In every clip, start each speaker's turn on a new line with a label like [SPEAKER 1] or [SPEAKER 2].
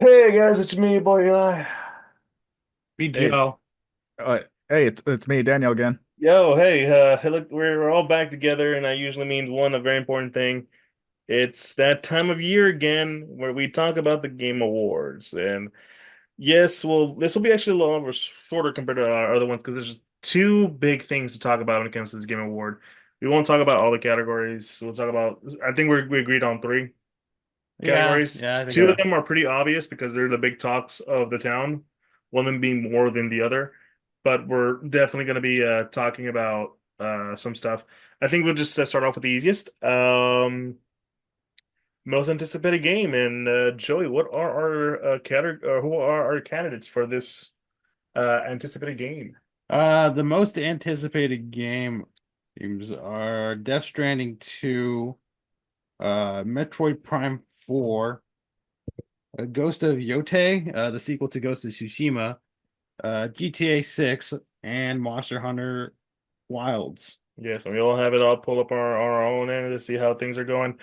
[SPEAKER 1] Hey guys, it's me, boy Eli.
[SPEAKER 2] Be
[SPEAKER 3] Hey,
[SPEAKER 2] Joe.
[SPEAKER 3] uh, it's me, Daniel again.
[SPEAKER 1] Yo, hey, hey, look, we're all back together, and that usually means a very important thing. It's that time of year again where we talk about the Game Awards. And yes, well, this will be actually a little over shorter compared to our other ones because there's two big things to talk about when it comes to this Game Award. We won't talk about all the categories. We'll talk about, I think we agreed on three
[SPEAKER 2] Yeah,
[SPEAKER 1] categories.
[SPEAKER 2] yeah, I think
[SPEAKER 1] Two of them are pretty obvious because they're the big talks of the town, one of them being more than the other. But we're definitely going to be talking about some stuff. I think we'll just start off with the easiest. Most anticipated game. And Joey, what are our who are our candidates for this anticipated game?
[SPEAKER 2] the most anticipated games are Death Stranding 2, Metroid Prime 4, Ghost of Yote, the sequel to Ghost of Tsushima, GTA 6, and Monster Hunter Wilds.
[SPEAKER 1] Yes, and we all have it all pull up our own end to see how things are going.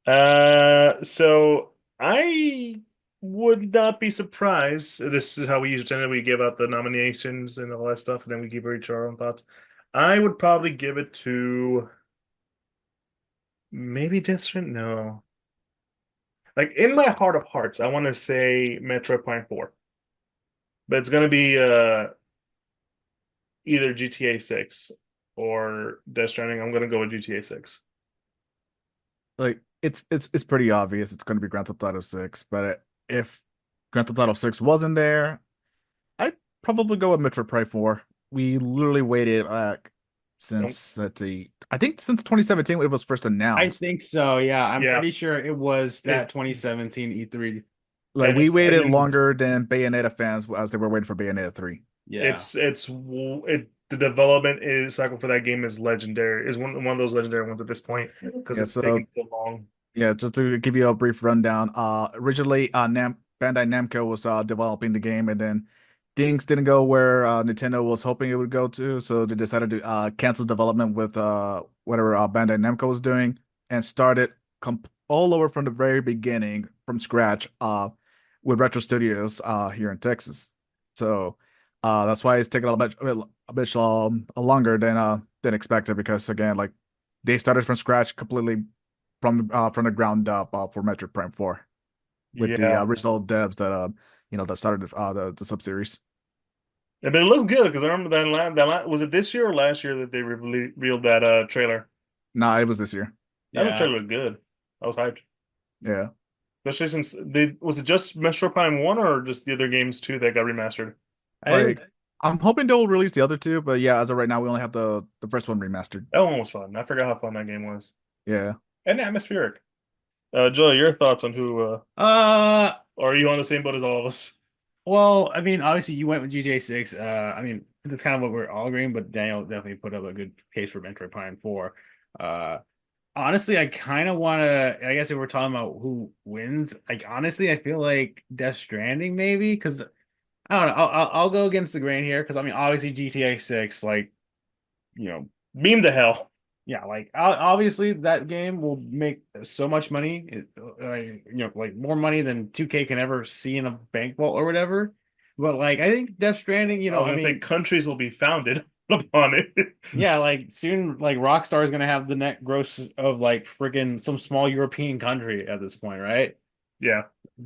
[SPEAKER 1] So I would not be surprised. This is how we usually tend to we give out the nominations and all that stuff, and then we give each our own thoughts. I would probably give it to maybe Death Stranding. No, like in my heart of hearts, I want to say Metroid Prime 4, but it's gonna be either GTA 6 or Death Stranding. I'm gonna go with GTA 6.
[SPEAKER 3] Like, it's pretty obvious it's going to be Grand Theft Auto 6, but if Grand Theft Auto 6 wasn't there, I'd probably go with Metro Prime 4. We literally waited since let's see, I think since 2017 when it was first
[SPEAKER 2] I
[SPEAKER 3] announced.
[SPEAKER 2] think so, yeah. I'm
[SPEAKER 1] Yeah,
[SPEAKER 2] pretty sure it was that
[SPEAKER 1] it
[SPEAKER 2] 2017 E3.
[SPEAKER 3] Like
[SPEAKER 1] and
[SPEAKER 3] we
[SPEAKER 1] it's
[SPEAKER 3] waited
[SPEAKER 1] and
[SPEAKER 3] longer than Bayonetta fans as they were waiting for Bayonetta 3.
[SPEAKER 2] Yeah.
[SPEAKER 1] the development is cycle for that game is legendary. Is one of those legendary ones at this point because
[SPEAKER 3] Yeah,
[SPEAKER 1] it's
[SPEAKER 3] so
[SPEAKER 1] taken so long.
[SPEAKER 3] yeah, just to give you a brief rundown, originally, Bandai Namco was developing the game, and then things didn't go where Nintendo was hoping it would go to, so they decided to cancel development with whatever Bandai Namco was doing, and started all over from the very beginning, from scratch, with Retro Studios here in Texas. So that's why it's taken a bit longer than expected, because again, like they started from scratch completely from the ground up for Metroid Prime 4 with the
[SPEAKER 1] Yeah,
[SPEAKER 3] original devs that started the sub series.
[SPEAKER 1] but it looks good because I remember was it this year or last year that they revealed that trailer?
[SPEAKER 3] Nah, it was this year.
[SPEAKER 1] That
[SPEAKER 2] Yeah.
[SPEAKER 1] trailer looked good. I was hyped,
[SPEAKER 3] Yeah,
[SPEAKER 1] especially since they was it just Metro Prime 1 or just the other games too that got remastered?
[SPEAKER 2] I think
[SPEAKER 3] like I'm hoping they'll release the other two, but yeah, as of right now, we only have the first one remastered.
[SPEAKER 1] That one was fun. I forgot how fun that game was
[SPEAKER 3] Yeah,
[SPEAKER 1] and atmospheric. Joey, your thoughts on who?
[SPEAKER 2] uh
[SPEAKER 1] Or are you on the same boat as all of us?
[SPEAKER 2] well, I mean, obviously you went with GTA 6. I mean, that's kind of what we're all agreeing, but Daniel definitely put up a good case for Metroid Prime 4. Uh, honestly, I kind of want to, I guess if we're talking about who wins, like honestly, I feel like Death Stranding maybe, because I don't know, I'll go against the grain here, because I mean, obviously GTA 6, like, you know,
[SPEAKER 1] Beam to hell.
[SPEAKER 2] yeah, like obviously that game will make so much money, like more money than 2K can ever see in a bank vault or whatever. But like I think Death Stranding,
[SPEAKER 1] I was
[SPEAKER 2] I
[SPEAKER 1] gonna say
[SPEAKER 2] mean,
[SPEAKER 1] countries will be founded upon it.
[SPEAKER 2] yeah, like soon like Rockstar is gonna have the net gross of like friggin' some small European country at this point, right?
[SPEAKER 1] Yeah.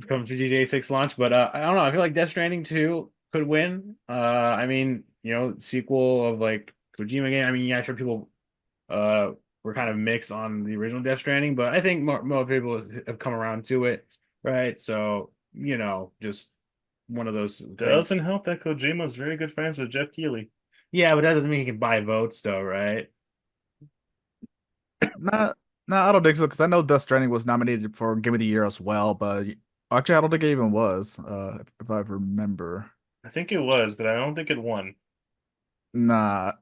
[SPEAKER 2] Come to GTA 6 launch, but I don't know. I feel like Death Stranding 2 could win. I mean, sequel of like Kojima game. I mean, yeah, sure people uh were kind of mixed on the original Death Stranding, but I think more people have come around to it, right? So, just one of those things.
[SPEAKER 1] Doesn't help that Kojima's very good friends with Jeff Keighley.
[SPEAKER 2] Yeah, but that doesn't mean he can buy votes though, right?
[SPEAKER 3] not I don't think so, because I know Death Stranding was nominated for Game of the Year as well, but actually I don't think it even was. If I remember.
[SPEAKER 1] I think it was, but I don't think it won.
[SPEAKER 3] Nah,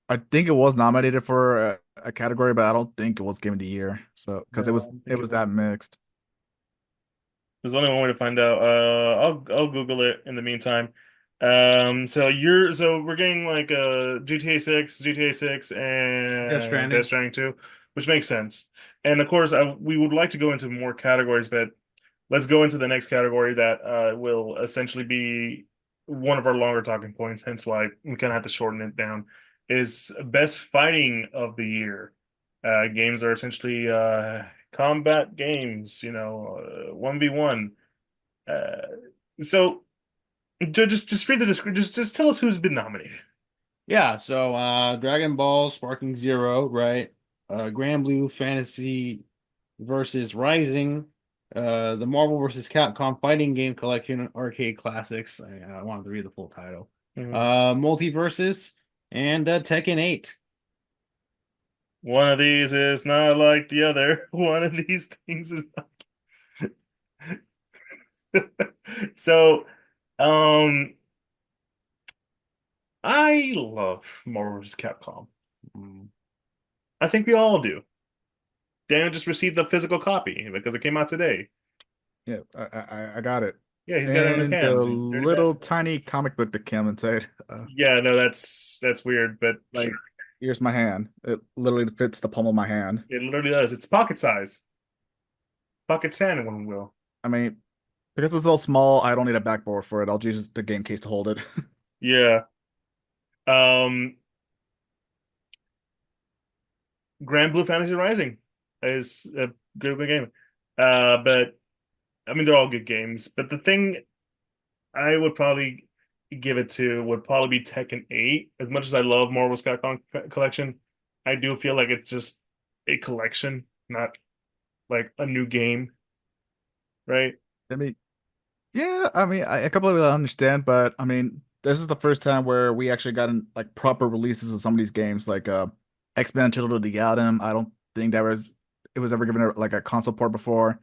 [SPEAKER 3] I think it was nominated for a category, but I don't think it was Game of the Year. So because it
[SPEAKER 1] No, I
[SPEAKER 3] was
[SPEAKER 1] don't
[SPEAKER 3] it
[SPEAKER 1] think it
[SPEAKER 3] was
[SPEAKER 1] was.
[SPEAKER 3] that mixed.
[SPEAKER 1] There's only one way to find out. I'll Google it in the meantime. So we're getting like GTA 6, GTA 6,
[SPEAKER 2] Death
[SPEAKER 1] and Death
[SPEAKER 2] Stranding.
[SPEAKER 1] Stranding 2, which makes sense. And of course, we would like to go into more categories, but let's go into the next category that will essentially be one of our longer talking points, hence why we kind of have to shorten it down, is best fighting of the year. Games are essentially combat games, 1v1. Uh, so just read the description. Just tell us who's been nominated.
[SPEAKER 2] Yeah, so Dragon Ball Sparking Zero, right? Grand Blue Fantasy versus Rising, the Marvel versus Capcom Fighting Game Collection Arcade Classics. I wanted to read the full title.
[SPEAKER 1] Mhm.
[SPEAKER 2] Multiversus and Tekken 8.
[SPEAKER 1] One of these is not like the other. One of these things is not. So, um, I love Marvel vs. Capcom.
[SPEAKER 2] Mm.
[SPEAKER 1] I think we all do. Daniel just received the physical copy because it came out today.
[SPEAKER 3] Yeah, I got it.
[SPEAKER 1] Yeah, he's got it in his
[SPEAKER 3] And the
[SPEAKER 1] hands. He's dirty bad.
[SPEAKER 3] little tiny comic book that came inside.
[SPEAKER 1] Yeah, no, that's weird, but
[SPEAKER 3] Like,
[SPEAKER 1] sure.
[SPEAKER 3] here's my hand. It literally fits the palm of my hand.
[SPEAKER 1] It literally does. It's pocket size. Pocket sand, one will.
[SPEAKER 3] I mean, because it's so small, I don't need a backboard for it. I'll use the game case to hold it.
[SPEAKER 1] Yeah. Um, Grand Blue Fantasy Rising is a good game. But I mean, they're all good games. But the thing I would probably give it to would probably be Tekken 8. As much as I love Marvel's Capcom collection, I do feel like it's just a collection, not like a new game, right?
[SPEAKER 3] I mean, yeah, I mean, I completely understand, but I mean, this is the first time where we actually gotten like proper releases of some of these games, like X-Men: Children of the Atom. I don't think that was it was ever given like a console port before,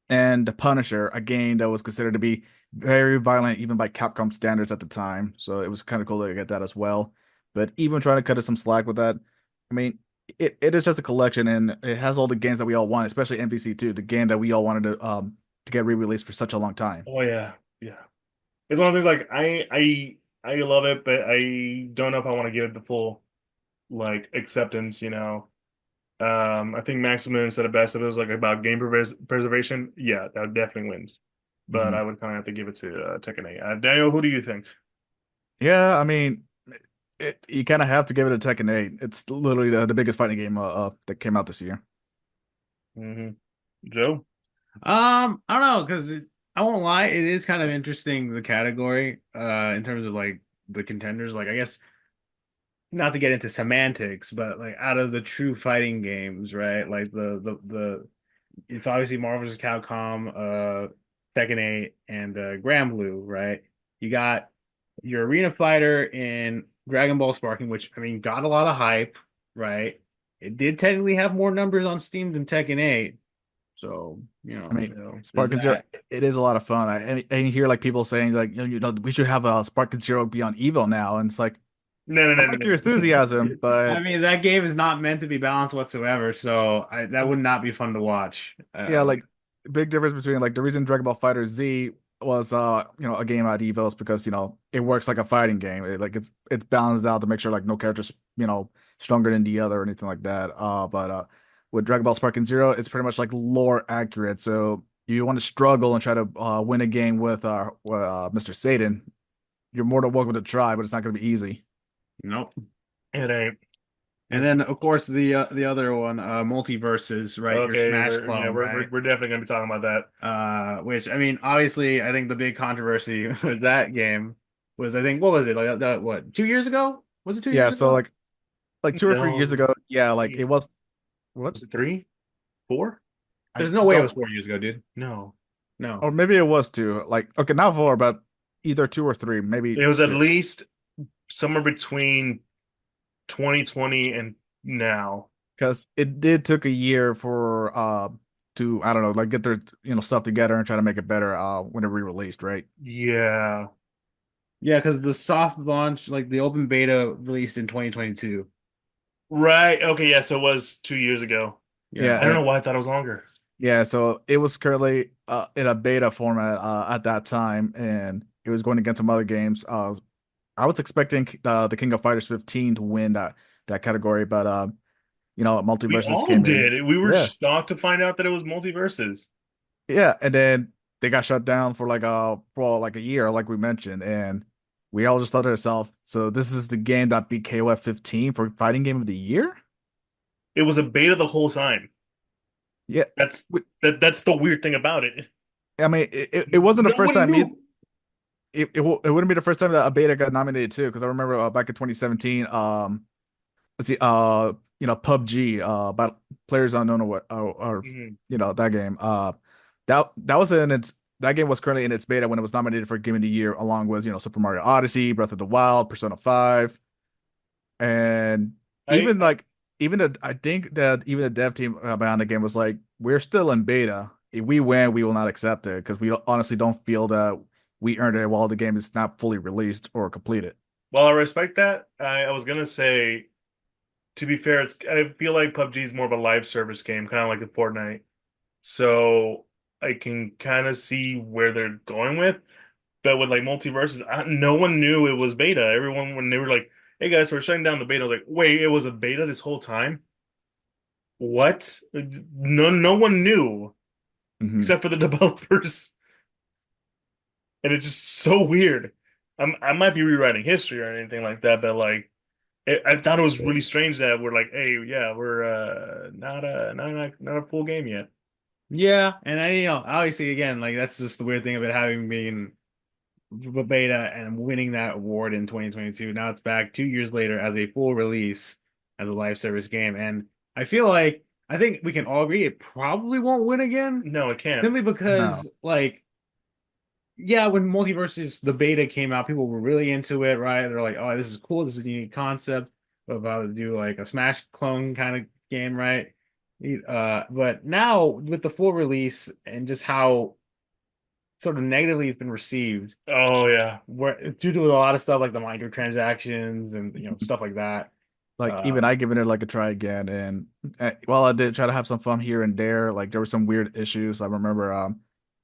[SPEAKER 3] and The Punisher, a game that was considered to be very violent even by Capcom standards at the time. So it was kind of cool to get that as well. But even trying to cut us some slack with that, I mean, it is just a collection, and it has all the games that we all want, especially MVC2, the game that we all wanted to get re-released for such a long time.
[SPEAKER 1] Oh yeah, yeah. It's one of those things like I love it, but I don't know if I want to give it the full like acceptance. I think Maximum said it best if it was like about game preservation. Yeah, that definitely wins. But I
[SPEAKER 3] Mhm.
[SPEAKER 1] would kind of have to give it to Tekken 8. Daniel, who do you think?
[SPEAKER 3] Yeah, I mean, you kind of have to give it a Tekken 8. It's literally the biggest fighting game that came out this year.
[SPEAKER 1] Joe?
[SPEAKER 2] I don't know, because I won't lie, it is kind of interesting the category, in terms of like the contenders. Like, I guess not to get into semantics, but like out of the true fighting games, right? Like the it's obviously Marvel vs. Capcom, Tekken 8, and Grand Blue, right? You got your arena fighter in Dragon Ball Sparking, which I mean got a lot of hype, right? It did technically have more numbers on Steam than Tekken 8, so
[SPEAKER 3] I mean,
[SPEAKER 2] there's
[SPEAKER 3] Spark and Zero,
[SPEAKER 2] that.
[SPEAKER 3] it is a lot of fun. And you hear like people saying like, we should have a Spark and Zero be on Evo now, and it's like,
[SPEAKER 1] No, no,
[SPEAKER 3] I
[SPEAKER 1] no,
[SPEAKER 3] like
[SPEAKER 1] no,
[SPEAKER 3] your enthusiasm,
[SPEAKER 2] I
[SPEAKER 3] but
[SPEAKER 2] mean, that game is not meant to be balanced whatsoever, so that would not be fun to watch.
[SPEAKER 3] yeah, like big difference between like the reason Dragon Ball Fighter Z was a game at Evo is because it works like a fighting game. Like it's balanced out to make sure like no character's stronger than the other or anything like that. But with Dragon Ball Sparking Zero, it's pretty much like lore accurate. So you want to struggle and try to win a game with Mr. Satan, you're more than welcome to try, but it's not going to be easy.
[SPEAKER 2] Nope.
[SPEAKER 1] it ain't.
[SPEAKER 2] And then, of course, the other one, Multiverses, right? Your
[SPEAKER 1] Okay,
[SPEAKER 2] Smash
[SPEAKER 1] we're yeah,
[SPEAKER 2] clone,
[SPEAKER 1] we're
[SPEAKER 2] right?
[SPEAKER 1] we're we're definitely gonna be talking about that.
[SPEAKER 2] Which I mean, obviously, I think the big controversy with that game was, I think, what was it like? That what 2 years ago? Was it two
[SPEAKER 3] Yeah,
[SPEAKER 2] years
[SPEAKER 3] so
[SPEAKER 2] ago?
[SPEAKER 3] like 2 or 3 years
[SPEAKER 1] No,
[SPEAKER 3] ago, yeah, like it was what
[SPEAKER 1] was it three, four?
[SPEAKER 3] I
[SPEAKER 2] There's no way it
[SPEAKER 3] don't
[SPEAKER 2] was 4 years ago, dude.
[SPEAKER 1] No,
[SPEAKER 2] No.
[SPEAKER 3] or maybe it was two. Like okay, not four, but either two or three, maybe
[SPEAKER 1] it was at
[SPEAKER 3] two.
[SPEAKER 1] least somewhere between 2020 and now.
[SPEAKER 3] Because it did took a year for to I don't know like get their stuff together and try to make it better when it re-released, right?
[SPEAKER 1] Yeah,
[SPEAKER 2] Yeah, because the soft launch, like the open beta, released in 2022.
[SPEAKER 1] right. Okay, yeah. So it was 2 years ago.
[SPEAKER 3] Yeah,
[SPEAKER 2] Yeah.
[SPEAKER 1] I don't know why I thought it was longer.
[SPEAKER 3] yeah. So it was currently in a beta format at that time, and it was going against some other games. I was expecting the King of Fighters 15 to win that category, but
[SPEAKER 1] We
[SPEAKER 3] Multiverses
[SPEAKER 1] all
[SPEAKER 3] came in.
[SPEAKER 1] did. We were
[SPEAKER 3] Yeah,
[SPEAKER 1] shocked to find out that it was Multiverses.
[SPEAKER 3] yeah, and then they got shut down for like a year, like we mentioned, and we all just thought to ourselves, so this is the game that beat KOF 15 for fighting game of the year?
[SPEAKER 1] It was a beta the whole time.
[SPEAKER 3] Yeah.
[SPEAKER 1] That's
[SPEAKER 3] we-
[SPEAKER 1] that's the weird thing about it.
[SPEAKER 3] I mean, it wasn't the
[SPEAKER 1] No
[SPEAKER 3] first
[SPEAKER 1] one
[SPEAKER 3] time
[SPEAKER 1] knew.
[SPEAKER 3] it wouldn't be the first time that a beta got nominated too, because I remember back in 2017, let's see, PUBG, about players unknown, or
[SPEAKER 1] Mhm.
[SPEAKER 3] that game. That was in its that game was currently in its beta when it was nominated for Game of the Year, along with Super Mario Odyssey, Breath of the Wild, Persona 5, and
[SPEAKER 1] I,
[SPEAKER 3] even like I think that even the dev team behind the game was like, we're still in beta. If we win, we will not accept it because we honestly don't feel that we earned it while the game is not fully released or completed.
[SPEAKER 1] while I respect that, I was gonna say, to be fair, I feel like PUBG is more of a live service game, kind of like the Fortnite. So I can kind of see where they're going with. But with like Multiversus, no one knew it was beta. Everyone, when they were like, "Hey guys, we're shutting down the beta," I was like, "Wait, it was a beta this whole time? What?" No one knew
[SPEAKER 3] Hmm.
[SPEAKER 1] except for the developers, and it's just so weird. I might be rewriting history or anything like that, but like, I thought it was really strange that we're like, "Hey, yeah, we're not a full game yet."
[SPEAKER 2] Yeah, and obviously again, like that's just the weird thing about having been beta and winning that award in 2022. Now it's back 2 years later as a full release as a live service game, and I think we can all agree it probably won't win again,
[SPEAKER 1] No, it can't.
[SPEAKER 2] simply
[SPEAKER 3] No.
[SPEAKER 2] because yeah, when Multiversus the beta came out, people were really into it, right? They're like, oh, this is cool, this is a unique concept of how to do like a Smash clone kind of game, right? But now with the full release and just how sort of negatively it's been received,
[SPEAKER 1] Oh yeah.
[SPEAKER 2] where due to a lot of stuff like the microtransactions and stuff like that.
[SPEAKER 3] Like even
[SPEAKER 2] Uh,
[SPEAKER 3] I given it like a try again, and while I did try to have some fun here and there, like there were some weird issues. I remember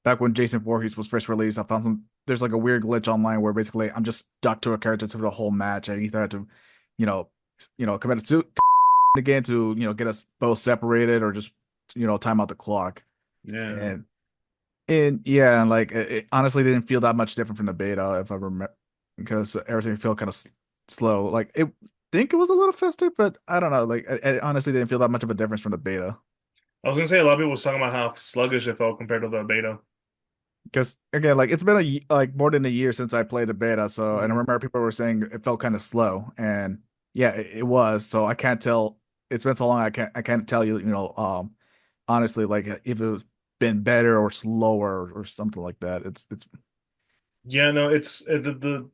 [SPEAKER 3] back when Jason Voorhees was first released, I found there's like a weird glitch online where basically I'm just stuck to a character through the whole match. I either had to, you know, commit a suit again to get us both separated, or just time out the clock.
[SPEAKER 2] yeah.
[SPEAKER 3] And yeah, and like it honestly didn't feel that much different from the beta, if I remember, because everything felt kind of slow. Like it, think it was a little faster, but I don't know. Like I honestly didn't feel that much of a difference from the beta.
[SPEAKER 1] I was gonna say a lot of people was talking about how sluggish it felt compared to the beta.
[SPEAKER 3] Because again, like it's been like more than a year since I played the beta, so and I
[SPEAKER 1] Mhm.
[SPEAKER 3] remember people were saying it felt kind of slow, and yeah, it was. So I can't tell. It's been so long, I can't tell you, honestly, like if it was been better or slower or something like that. It's
[SPEAKER 1] Yeah, no, it's the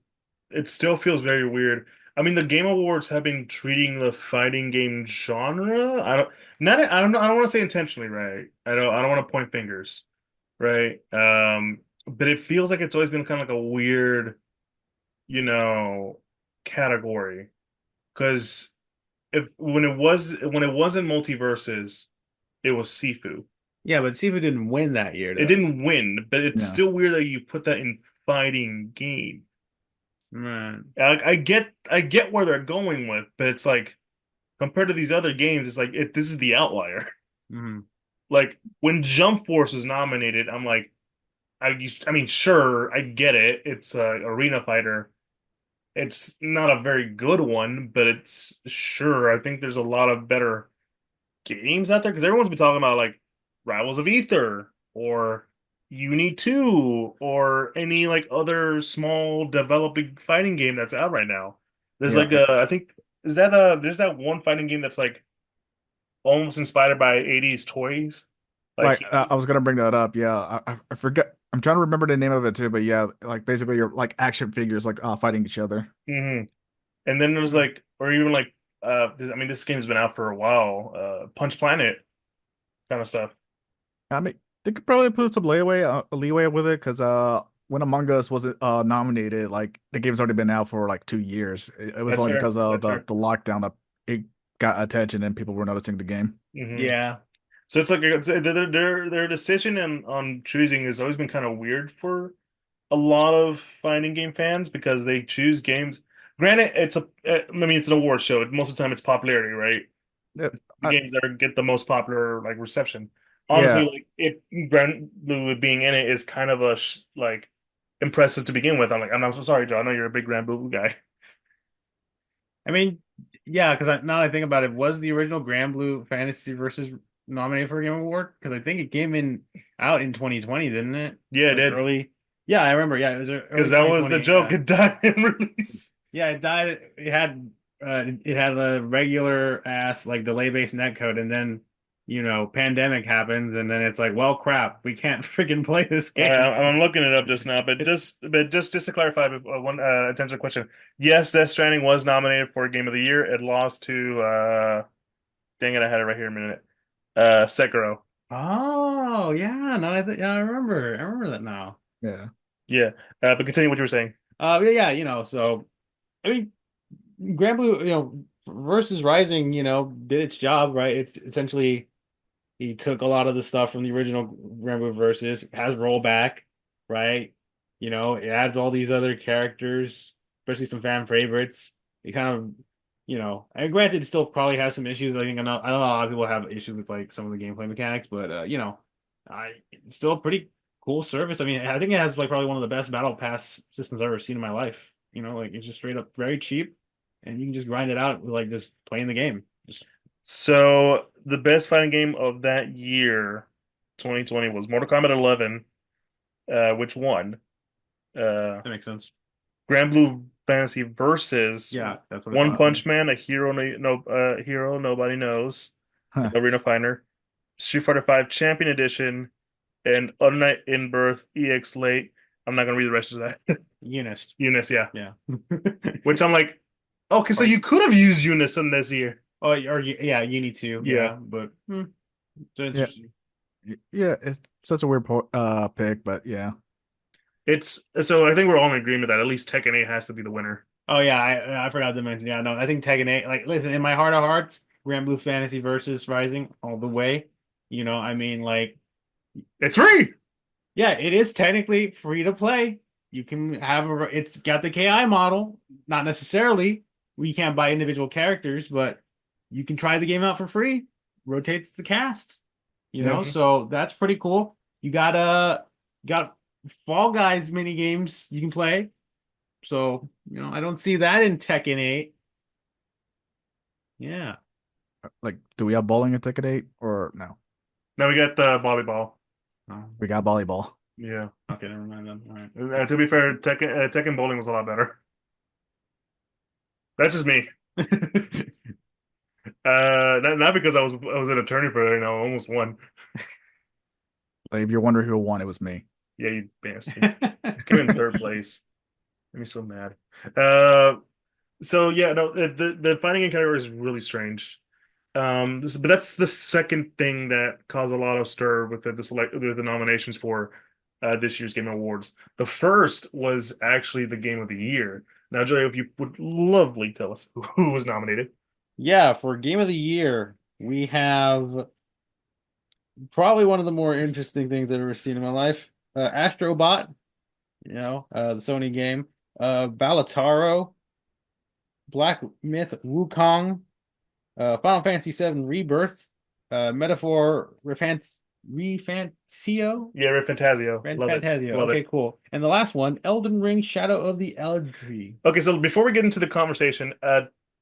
[SPEAKER 1] it still feels very weird. I mean, the Game Awards have been treating the fighting game genre. I don't want to say intentionally, right? I don't want to point fingers, right? But it feels like it's always been kind of like a weird, you know, category. Because if when it wasn't multiverses, it was Sifu.
[SPEAKER 2] Yeah, but Sifu didn't win that year
[SPEAKER 1] It
[SPEAKER 2] though.
[SPEAKER 1] didn't win, but it's
[SPEAKER 3] yeah.
[SPEAKER 1] still weird that you put that in fighting game.
[SPEAKER 2] Right.
[SPEAKER 1] I get where they're going with, but it's like compared to these other games, it's like this is the outlier.
[SPEAKER 2] Hmm.
[SPEAKER 1] Like when Jump Force was nominated, I'm like, I mean, sure, I get it. It's a arena fighter. It's not a very good one, but it's sure. I think there's a lot of better games out there because everyone's been talking about like Rivals of Ether or Uni 2 or any like other small developing fighting game that's out right now. There's like
[SPEAKER 3] Yeah.
[SPEAKER 1] I think is that there's that one fighting game that's like almost inspired by 80s toys. Like
[SPEAKER 3] Like I was gonna bring that up. Yeah, I forget. I'm trying to remember the name of it too, but yeah, like basically you're like action figures like fighting each other.
[SPEAKER 1] mhm. And then there's like or even like I mean this game's been out for a while. Punch Planet kind of stuff.
[SPEAKER 3] I mean, they could probably put some leeway with it because when Among Us wasn't nominated, like the game's already been out for like 2 years. It was
[SPEAKER 1] That's
[SPEAKER 3] only
[SPEAKER 1] fair.
[SPEAKER 3] because of
[SPEAKER 1] That's
[SPEAKER 3] the
[SPEAKER 1] fair.
[SPEAKER 3] the lockdown that it got attention and people were noticing the game.
[SPEAKER 1] Hmm.
[SPEAKER 2] Yeah.
[SPEAKER 1] So it's like their decision on choosing has always been kind of weird for a lot of fighting game fans because they choose games. Granted, I mean, it's an award show. Most of the time, it's popularity, right?
[SPEAKER 3] Yeah,
[SPEAKER 1] The games that get the most popular like reception. honestly,
[SPEAKER 3] Yeah,
[SPEAKER 1] like it Grand Blue being in it is kind of a like impressive to begin with. I'm so sorry, Joe. I know you're a big Grand Blue guy.
[SPEAKER 2] I mean, yeah, because now that I think about it, was the original Grand Blue Fantasy versus nominated for a Game Award? Because I think it came in out in 2020, didn't it?
[SPEAKER 1] Yeah, it
[SPEAKER 2] Like
[SPEAKER 1] did
[SPEAKER 2] early. Yeah, I remember. Yeah, it was
[SPEAKER 1] because
[SPEAKER 2] early
[SPEAKER 1] that was the
[SPEAKER 2] 2020.
[SPEAKER 1] joke.
[SPEAKER 2] Yeah,
[SPEAKER 1] It died in release.
[SPEAKER 2] yeah, it died. It had a regular ass like delay based netcode, and then pandemic happens, and then it's like, well, crap, we can't freaking play this
[SPEAKER 1] All right,
[SPEAKER 2] game.
[SPEAKER 1] I'm looking it up just now, but just to clarify, one attention question. Yes, Death Stranding was nominated for Game of the Year. It lost to dang it, I had it right here in a minute. Sekiro.
[SPEAKER 2] Oh yeah, no, yeah, I remember that now.
[SPEAKER 3] yeah.
[SPEAKER 1] Yeah, but continue what you were saying.
[SPEAKER 2] Yeah, yeah, so I mean, Grand Blue, versus Rising, did its job, right? It's essentially he took a lot of the stuff from the original Grand Blue versus, has rollback, right? It adds all these other characters, especially some fan favorites. It kind of, and granted, it still probably has some issues. I know a lot of people have issues with like some of the gameplay mechanics, but it's still a pretty cool service. I mean, I think it has like probably one of the best battle pass systems I've ever seen in my life. Like it's just straight up very cheap, and you can just grind it out with like just playing the game. Just
[SPEAKER 1] So the best fighting game of that year, 2020, was Mortal Kombat 11, which won. Uh,
[SPEAKER 2] that makes sense.
[SPEAKER 1] Grand Blue Fantasy versus
[SPEAKER 2] Yeah, that's what I
[SPEAKER 1] One
[SPEAKER 2] thought.
[SPEAKER 1] Punch Man, a hero hero nobody knows,
[SPEAKER 3] Huh.
[SPEAKER 1] Arena Fighter, Street Fighter 5 Champion Edition, and Unite in Birth EX Late. I'm not gonna read the rest of that.
[SPEAKER 2] Eunice.
[SPEAKER 1] Eunice, yeah.
[SPEAKER 2] Yeah.
[SPEAKER 1] Which I'm like, okay, so
[SPEAKER 2] Or
[SPEAKER 1] you could have used Eunice in this year.
[SPEAKER 2] yeah, Uni too.
[SPEAKER 1] Yeah.
[SPEAKER 2] Yeah, but it's
[SPEAKER 3] Yeah,
[SPEAKER 2] interesting.
[SPEAKER 3] yeah. It's such a weird pick, but yeah.
[SPEAKER 1] It's so I think we're all in agreement that at least Tekken 8 has to be the winner.
[SPEAKER 2] Oh yeah, I forgot to mention. Yeah, no, I think Tekken 8. Like, listen, in my heart of hearts, Grand Blue Fantasy versus Rising all the way. I mean, like,
[SPEAKER 1] It's free.
[SPEAKER 2] yeah, it is technically free to play. You can have it's got the KI model, not necessarily. We can't buy individual characters, but you can try the game out for free. Rotates the cast.
[SPEAKER 3] Yeah.
[SPEAKER 2] So that's pretty cool. You got Fall Guys mini games you can play. So, I don't see that in Tekken 8. Yeah.
[SPEAKER 3] Like, do we have bowling at Ticket 8 or no?
[SPEAKER 1] Now we got the volleyball.
[SPEAKER 2] Oh,
[SPEAKER 3] We got volleyball.
[SPEAKER 1] Yeah.
[SPEAKER 2] okay, never mind then. All right.
[SPEAKER 1] To be fair, Tekken bowling was a lot better. That's just me. Not because I was an attorney for almost won.
[SPEAKER 3] Like, if you're wondering who won, it was me.
[SPEAKER 1] Yeah, you bastard. Came in third place. Made me so mad. Uh, so yeah, no, the fighting game category is really strange. But that's the second thing that caused a lot of stir with with the nominations for this year's Game Awards. The first was actually the Game of the Year. Now, Joey, if you would lovely tell us who was nominated.
[SPEAKER 2] Yeah, for Game of the Year, we have probably one of the more interesting things I've ever seen in my life. Astrobot, the Sony game. Balataro, Black Myth Wukong, Final Fantasy VII Rebirth, Metaphor Refantio,
[SPEAKER 1] Yeah, Red Fantasio. Love it.
[SPEAKER 2] Fantasio.
[SPEAKER 1] Love
[SPEAKER 2] Okay,
[SPEAKER 1] it.
[SPEAKER 2] cool. And the last one, Elden Ring Shadow of the Eldritch.
[SPEAKER 1] Okay, so before we get into the conversation,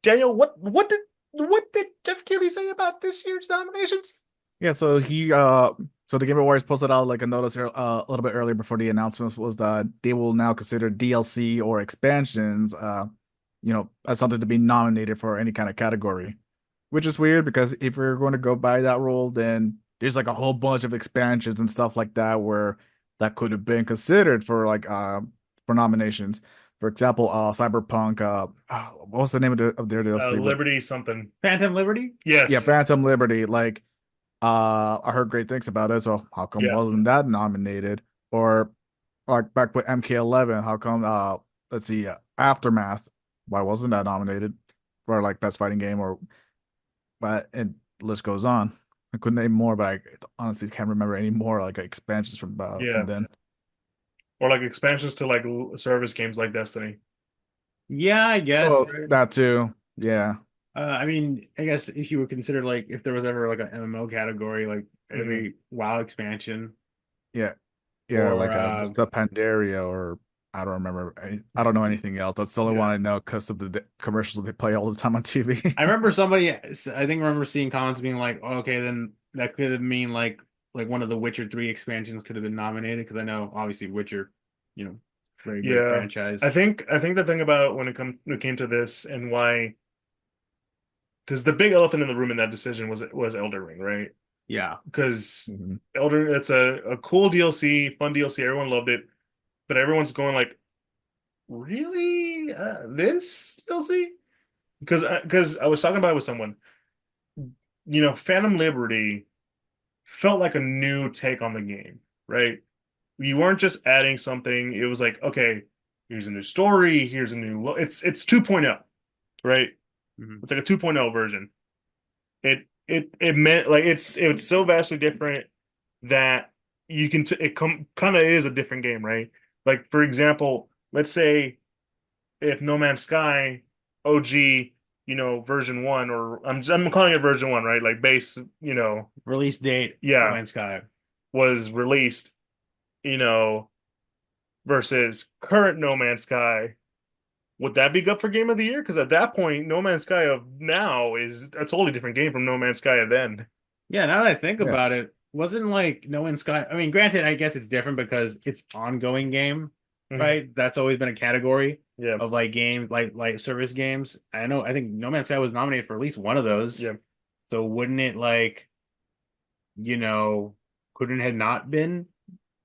[SPEAKER 1] Daniel, what did Jeff Keighley say about this year's nominations?
[SPEAKER 3] Yeah, so the Game Awards posted out like a notice a little bit earlier before the announcements was that they will now consider DLC or expansions, as something to be nominated for any kind of category, which is weird because if we're going to go by that rule, then there's like a whole bunch of expansions and stuff like that where that could have been considered for nominations. For example, Cyberpunk, what was the name of their DLC? But
[SPEAKER 1] Liberty something.
[SPEAKER 2] Phantom Liberty?
[SPEAKER 3] yeah,
[SPEAKER 1] Yes.
[SPEAKER 3] Phantom Liberty, like. I heard great things about it, so how come
[SPEAKER 1] Yeah.
[SPEAKER 3] wasn't that nominated? Or like back with MK11, how come let's see, Aftermath, why wasn't that nominated for like best fighting game or but and list goes on. I could name more, but I honestly can't remember any more like expansions from
[SPEAKER 1] Yeah.
[SPEAKER 3] then.
[SPEAKER 1] Or like expansions to like service games like Destiny.
[SPEAKER 2] Yeah, I guess.
[SPEAKER 3] Oh, that too. Yeah.
[SPEAKER 2] I mean, I guess if you would consider like if there was ever like an MMO category, like
[SPEAKER 1] Hmm.
[SPEAKER 2] every WoW expansion
[SPEAKER 3] Yeah, yeah,
[SPEAKER 2] or
[SPEAKER 3] like what's the Pandaria or I don't remember. I don't know anything else. That's the only one
[SPEAKER 1] Yeah.
[SPEAKER 3] I know because of the commercials they play all the time on TV.
[SPEAKER 2] I remember somebody, I think, remember seeing comments being like, oh, okay, then that could have mean like one of the Witcher 3 expansions could have been nominated because I know obviously Witcher, you know, very great
[SPEAKER 1] Yeah.
[SPEAKER 2] franchise.
[SPEAKER 1] I think the thing about when it came to this and why, because the big elephant in the room in that decision was Elder Ring, right?
[SPEAKER 2] Yeah.
[SPEAKER 1] Because
[SPEAKER 3] Mhm.
[SPEAKER 1] Elder, it's a cool DLC, fun DLC, everyone loved it, but everyone's going like, really, this DLC? Because I was talking about it with someone, Phantom Liberty felt like a new take on the game, right? You weren't just adding something. It was like, okay, here's a new story, here's a new it's 2.0, right?
[SPEAKER 2] Mhm.
[SPEAKER 1] It's like a 2.0 version. It meant like it's so vastly different that you can it kind of is a different game, right? Like for example, let's say if No Man's Sky OG, version 1, or I'm calling it version one, right? Like base,
[SPEAKER 2] Release date, No
[SPEAKER 1] yeah,
[SPEAKER 2] Man's Sky.
[SPEAKER 1] was released, you know, versus current No Man's Sky. Would that be good for Game of the Year? Because at that point, No Man's Sky of now is a totally different game from No Man's Sky of then.
[SPEAKER 2] Yeah, now that I think
[SPEAKER 3] Yeah.
[SPEAKER 2] about it, wasn't like No Man's Sky. I mean, granted, I guess it's different because it's ongoing game,
[SPEAKER 1] Mhm.
[SPEAKER 2] right? That's always been a category
[SPEAKER 1] Yeah,
[SPEAKER 2] of like games, like service games. I think No Man's Sky was nominated for at least one of those.
[SPEAKER 1] yeah,
[SPEAKER 2] So wouldn't it like, you know, couldn't it have not been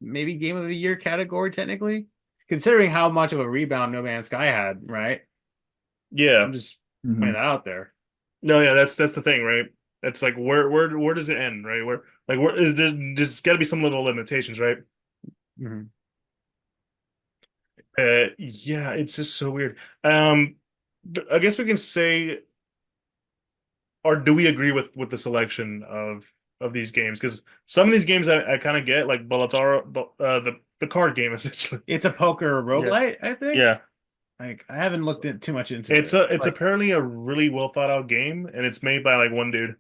[SPEAKER 2] maybe Game of the Year category technically? Considering how much of a rebound No Man's Sky had, right?
[SPEAKER 1] yeah.
[SPEAKER 2] I'm just
[SPEAKER 3] Hmm.
[SPEAKER 2] putting that out there.
[SPEAKER 1] No, yeah, that's the thing, right? It's like where does it end, right? Where is there's got to be some little limitations, right?
[SPEAKER 2] Mhm.
[SPEAKER 1] Yeah, it's just so weird. I guess we can say, or do we agree with the selection of these games? Because some of these games I kind of get, like Bellator, the card game essentially.
[SPEAKER 2] It's a poker
[SPEAKER 1] Yeah,
[SPEAKER 2] roguelite, I think.
[SPEAKER 1] yeah.
[SPEAKER 2] Like I haven't looked too much into
[SPEAKER 1] It's
[SPEAKER 2] it.
[SPEAKER 1] it's
[SPEAKER 3] Like,
[SPEAKER 1] apparently a really well thought out game, and it's made by like one dude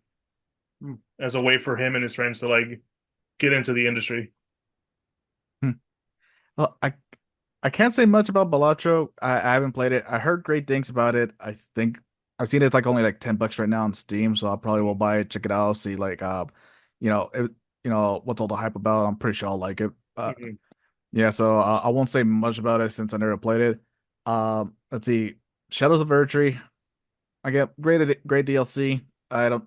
[SPEAKER 2] Hmm.
[SPEAKER 1] as a way for him and his friends to like get into the industry.
[SPEAKER 3] hmm. Well, I can't say much about Balatro. I haven't played it. I heard great things about it. I think I've seen it's like only like $10 right now on Steam, so I probably will buy it, check it out, see like it, what's all the hype about. I'm pretty sure I'll like it.
[SPEAKER 1] Mhm.
[SPEAKER 3] Yeah, so I won't say much about it since I never played it. Let's see, Shadows of Erdtree. I get great DLC. I don't.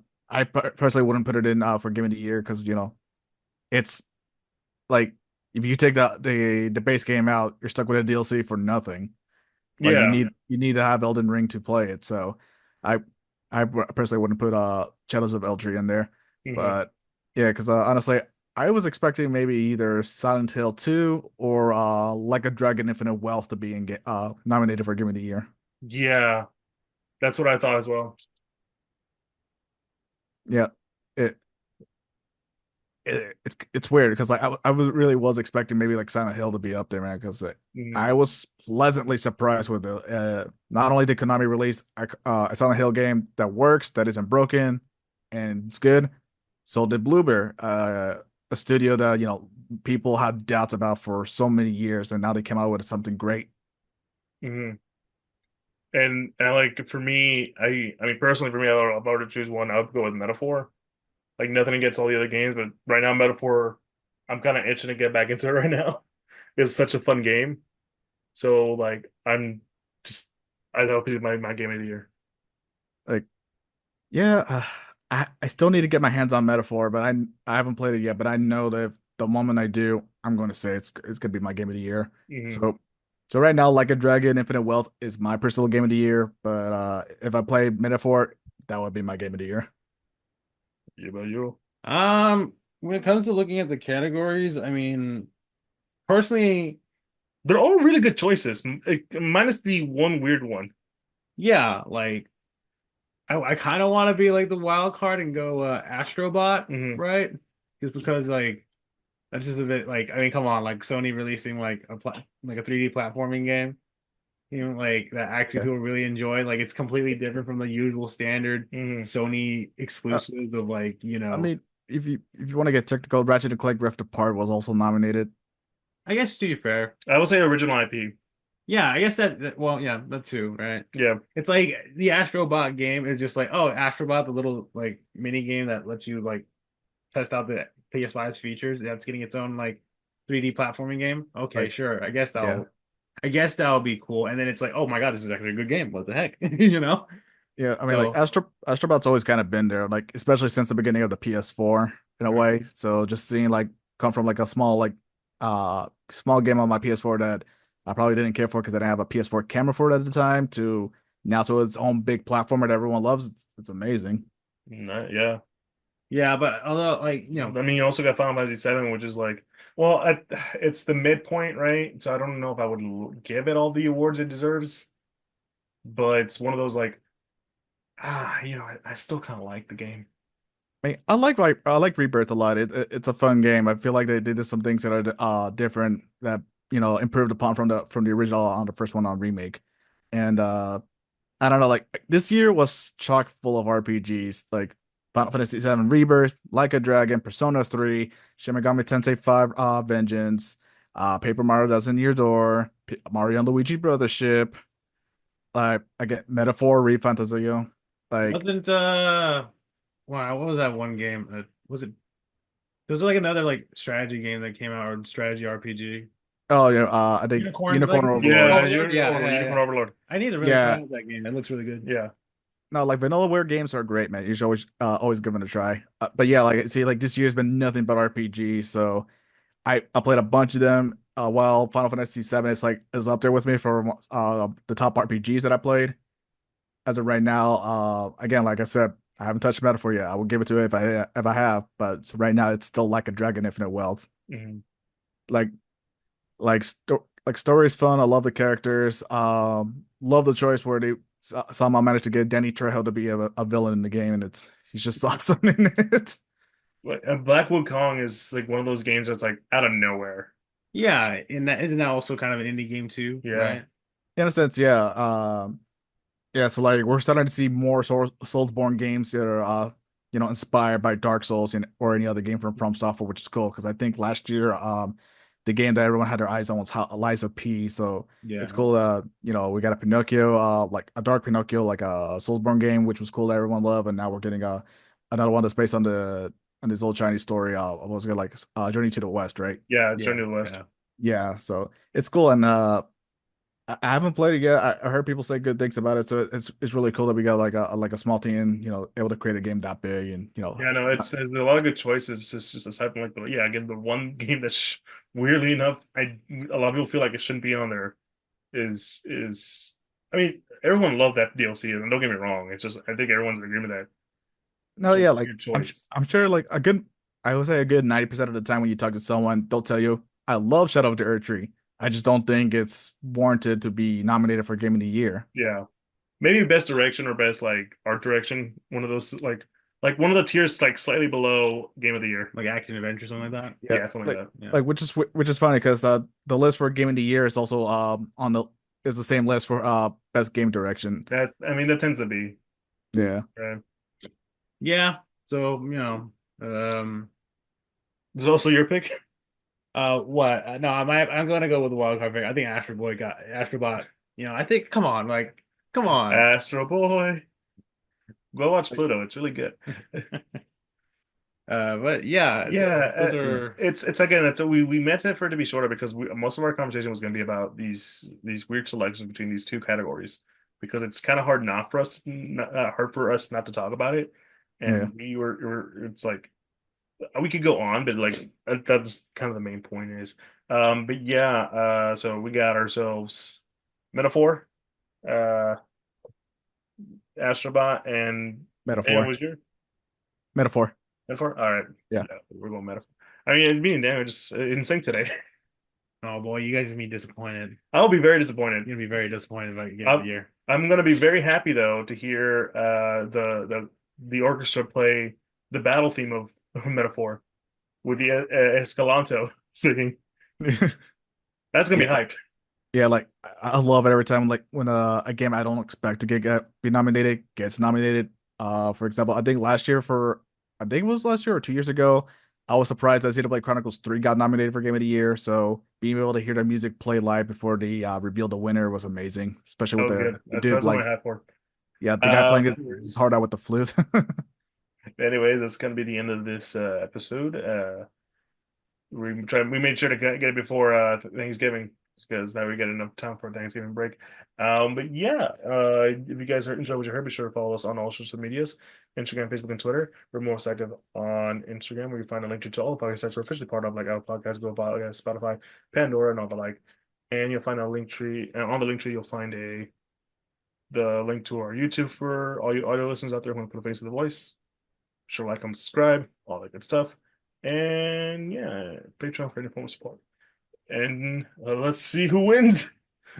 [SPEAKER 3] Personally wouldn't put it in for Game of the Year because it's like if you take the base game out, you're stuck with a DLC for nothing. Like
[SPEAKER 1] Yeah.
[SPEAKER 3] you need to have Elden Ring to play it. So I I personally wouldn't put Shadows of Erdtree in there.
[SPEAKER 1] Hmm.
[SPEAKER 3] But yeah, because honestly, I was expecting maybe either Silent Hill 2 or Like a Dragon Infinite Wealth to be nominated for Game of the Year.
[SPEAKER 1] Yeah. That's what I thought as well.
[SPEAKER 3] Yeah. It, it's weird because like I really was expecting maybe like Silent Hill to be up there, man, because
[SPEAKER 1] Hmm.
[SPEAKER 3] I was pleasantly surprised with it. Not only did Konami release a Silent Hill game that works, that isn't broken, and it's good, so did Bluebird, a studio that people had doubts about for so many years, and now they came out with something great.
[SPEAKER 1] Hmm. And like for me, I mean personally for me, if I were to choose one, I would go with Metaphor. Like nothing against all the other games, but right now Metaphor, I'm kind of itching to get back into it right now. It's such a fun game. So like I'm just I hope it's my game of the year.
[SPEAKER 3] Like, yeah, I still need to get my hands on Metaphor, but I haven't played it yet. But I know that if the moment I do, I'm going to say it's gonna be my game of the year.
[SPEAKER 1] Hmm.
[SPEAKER 3] So right now, Like a Dragon, Infinite Wealth is my personal game of the year. But if I play Metaphor, that would be my game of the year.
[SPEAKER 1] Yeah, about you?
[SPEAKER 2] When it comes to looking at the categories, I mean, personally,
[SPEAKER 1] They're all really good choices, minus the one weird one.
[SPEAKER 2] yeah, like I kind of want to be like the wild card and go Astrobot,
[SPEAKER 1] Hmm.
[SPEAKER 2] right? Just because like that's just a bit like I mean, come on, like Sony releasing like like a 3D platforming game. like that actually
[SPEAKER 3] Yeah.
[SPEAKER 2] people really enjoy. Like it's completely different from the usual standard
[SPEAKER 1] Hmm.
[SPEAKER 2] Sony
[SPEAKER 3] Uh,
[SPEAKER 2] exclusives of like,
[SPEAKER 3] I mean, if you want to get technical, Ratchet and Clank Rift Apart was also nominated.
[SPEAKER 2] I guess to be fair.
[SPEAKER 1] I would say original IP.
[SPEAKER 2] Yeah, I guess well, yeah, that too, right?
[SPEAKER 1] Yeah.
[SPEAKER 2] It's like the Astrobot game is just like, oh, Astrobot, the little like mini game that lets you like test out the PS5's features. That's getting its own like 3D platforming game. Okay,
[SPEAKER 3] Like,
[SPEAKER 2] sure.
[SPEAKER 3] yeah.
[SPEAKER 2] I guess that'll be cool. And then it's like, oh my God, this is actually a good game. What the heck? You know?
[SPEAKER 3] Yeah, I mean, like
[SPEAKER 2] So
[SPEAKER 3] Astrobot's always kind of been there, like especially since the beginning of the PS4 in a way. So just seeing like come from like a small game on my PS4 that I probably didn't care for because I didn't have a PS4 camera for it at the time to now to its own big platformer that everyone loves. It's amazing.
[SPEAKER 1] Yeah.
[SPEAKER 2] yeah, but although like,
[SPEAKER 1] I mean, you also got Final Fantasy VII, which is like, well, it's the midpoint, right? So I don't know if I would give it all the awards it deserves, but it's one of those like, I still kind of like the game.
[SPEAKER 3] I mean, I like Rebirth a lot. It's a fun game. I feel like they did some things that are different that improved upon from the original on the first one on remake. And I don't know, like this year was chock full of RPGs like Final Fantasy VII Rebirth, Like a Dragon, Persona 3, Shin Megami Tensei 5 Vengeance, Paper Mario That's in Your Door, Mario and Luigi Brothership, like I get Metaphor ReFantazio. Like
[SPEAKER 2] wasn't wow, what was that one game? Was it there was like another like strategy game that came out or strategy RPG.
[SPEAKER 3] oh yeah, I think
[SPEAKER 2] Unicorn
[SPEAKER 3] Unicorn
[SPEAKER 2] Legacy?
[SPEAKER 1] Yeah,
[SPEAKER 3] Overlord.
[SPEAKER 2] Overlord?
[SPEAKER 1] Unicorn Overlord.
[SPEAKER 2] I need to really try
[SPEAKER 3] Yeah.
[SPEAKER 2] out that game. That looks really good.
[SPEAKER 1] Yeah.
[SPEAKER 3] No, like Vanillaware games are great, man. You should always give them a try. But yeah, like see, like this year's been nothing but RPG. So I played a bunch of them. While Final Fantasy VII is up there with me for the top RPGs that I played as of right now. Again, like I said, I haven't touched Metaphor yet. I will give it to it if I have, but so right now it's still like a Dragon Infinite Wealth.
[SPEAKER 1] Mhm.
[SPEAKER 3] Like like story is fun. I love the characters. Love the choice where they somehow managed to get Danny Trejo to be a villain in the game, and he's just awesome in it.
[SPEAKER 1] Black Kong is like one of those games that's like out of nowhere.
[SPEAKER 2] Yeah, and that isn't that also kind of an indie game too,
[SPEAKER 1] Yeah.
[SPEAKER 2] right?
[SPEAKER 3] In a sense, yeah. Yeah, so like we're starting to see more Soulsborne games that are inspired by Dark Souls and or any other game from Software, which is cool because I think last year the game that everyone had their eyes on was Lies of P. So it's
[SPEAKER 2] Yeah.
[SPEAKER 3] cool we got a Pinocchio, like a Dark Pinocchio, like a Soulsborne game, which was cool that everyone loved, and now we're getting another one that's based on this old Chinese story. Was it like Journey to the West, right?
[SPEAKER 1] Yeah, Journey
[SPEAKER 2] Yeah.
[SPEAKER 1] to the West.
[SPEAKER 2] Yeah.
[SPEAKER 3] Yeah, so it's cool and I haven't played it yet. I heard people say good things about it, so it's really cool that we got like a small team, able to create a game that big, and
[SPEAKER 1] Yeah, no, it's there's a lot of good choices. It's just aside from like again the one game that's weirdly enough, a lot of people feel like it shouldn't be on there is I mean everyone loved that DLC and don't get me wrong, it's just I think everyone's in agreement that
[SPEAKER 3] no,
[SPEAKER 1] it's a
[SPEAKER 3] yeah, like
[SPEAKER 1] weird choice.
[SPEAKER 3] I'm sure like I would say a good 90% of the time when you talk to someone, they'll tell you I love Shadow of the Earth Tree. I just don't think it's warranted to be nominated for Game of the Year.
[SPEAKER 1] Yeah. Maybe best direction or best like art direction, one of those like one of the tiers like slightly below game of the year.
[SPEAKER 2] Like action adventure, something like that.
[SPEAKER 3] Yeah,
[SPEAKER 1] Yeah, something
[SPEAKER 3] like
[SPEAKER 1] like that.
[SPEAKER 2] Yeah.
[SPEAKER 3] like which is funny because the list for Game of the Year is also on the is the same list for best game direction.
[SPEAKER 1] That I mean that tends to be
[SPEAKER 3] Yeah.
[SPEAKER 1] right.
[SPEAKER 2] Yeah. So,
[SPEAKER 1] There's also your pick.
[SPEAKER 2] what? No, I'm gonna go with the wild card pick. I think Astrobot. I think come on.
[SPEAKER 1] Astro Boy. Go watch Pluto. It's really good.
[SPEAKER 2] But yeah,
[SPEAKER 1] Yeah,
[SPEAKER 2] those are
[SPEAKER 1] it's again it's we meant it for it to be shorter because most of our conversation was going to be about these weird selections between these two categories because it's kind of hard for us not to talk about it,
[SPEAKER 3] Yeah.
[SPEAKER 1] and it's like we could go on, but like that's kind of the main point is, but yeah, so we got ourselves Metaphor, uh, Astrobot, and
[SPEAKER 3] Metaphor.
[SPEAKER 1] was your
[SPEAKER 3] Metaphor.
[SPEAKER 1] Metaphor? All right,
[SPEAKER 3] Yeah.
[SPEAKER 1] yeah, we're going Metaphor. I mean, me and Dan are just in sync today.
[SPEAKER 2] oh boy, you guys gonna be disappointed.
[SPEAKER 1] I'll be very disappointed.
[SPEAKER 2] You're gonna be very disappointed about Game of the
[SPEAKER 1] I'm,
[SPEAKER 2] Year.
[SPEAKER 1] I'm going to be very happy though to hear the orchestra play the battle theme of Metaphor with the Escalanto singing. That's gonna be
[SPEAKER 3] Yeah.
[SPEAKER 1] hype.
[SPEAKER 3] Yeah, like I love it every time like when a game I don't expect to be nominated gets nominated. For example, I think it was last year or 2 years ago, I was surprised that Xenoblade Chronicles 3 got nominated for Game of the Year. So being able to hear the music play live before they revealed the winner was amazing, especially
[SPEAKER 1] That
[SPEAKER 3] with
[SPEAKER 1] was good.
[SPEAKER 3] the dude
[SPEAKER 1] That's what
[SPEAKER 3] like
[SPEAKER 1] I had for.
[SPEAKER 3] yeah, the guy
[SPEAKER 1] Uh,
[SPEAKER 3] playing his heart out with the flute.
[SPEAKER 1] anyways, that's gonna be the end of this episode. We made sure to get it before Thanksgiving because now we get enough time for Thanksgiving break. But yeah, if you guys are enjoyed what you heard, be sure to follow us on all social medias, Instagram, Facebook, and Twitter. We're most active on Instagram, where you find a link to all the podcasts we're officially part of, like Apple Podcasts, Google Podcasts, Spotify, Pandora, and all the like. And you'll find a link tree, and on the link tree, you'll find the link to our YouTube for all you audio listeners out there who want to put a face to the voice. Sure, like and subscribe, all that good stuff. And yeah, Patreon for any form of support. And let's see who wins.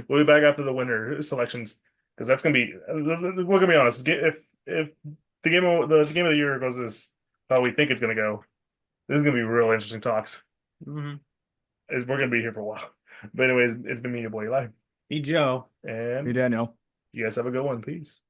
[SPEAKER 1] We'll be back after the winner selections because that's gonna be. We're gonna be honest. If the game of the year goes as how we think it's gonna go, this is gonna be real interesting talks.
[SPEAKER 2] Hmm.
[SPEAKER 1] We're gonna be here for a while. But anyways, it's been me, your boy Eli,
[SPEAKER 2] Hey, Joe.
[SPEAKER 3] Hey
[SPEAKER 1] and
[SPEAKER 3] Daniel.
[SPEAKER 1] you guys have a good one. Peace.